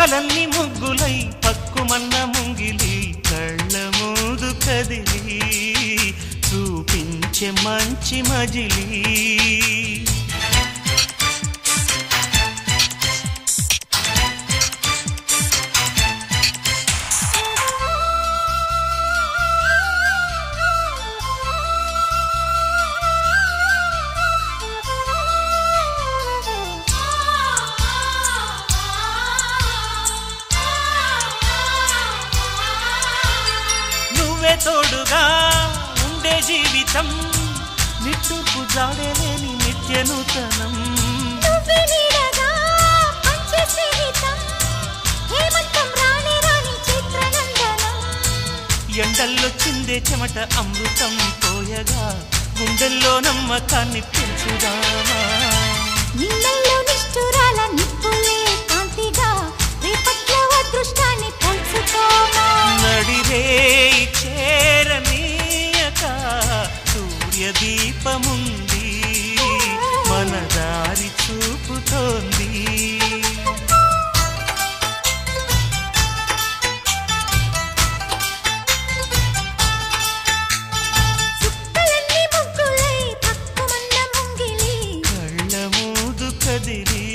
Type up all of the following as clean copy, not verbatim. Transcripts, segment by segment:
చుక్కలన్నీ ముగ్గులై పక్కుమన్న ముంగిలి కళ్ళ మూదు కదిలి చూపించే మంచి మజిలీ తోడుగా ఉండే జీవితం నిట్టుకు జాడలేని నిత్య నూతనం ఎండల్లో చిందే చెమట అమృతం పోయగా గుండెల్లో నమ్మకాన్ని పెంచుదామా నీళ్ళల్లో నిష్ఠురాల నిప్పులే కాంతిగా రేపట్ల అదృష్టాన్ని పంచుకోమా నడిరే చేరనీయక సూర్యదీపముంది మన దారి చూపుతోంది చుక్కలన్నీ ముగ్గులై పక్కుమన్న ముంగిలి కళ్ళ మూదు కదిలి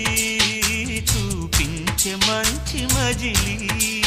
చూపించే మంచి మజిలీ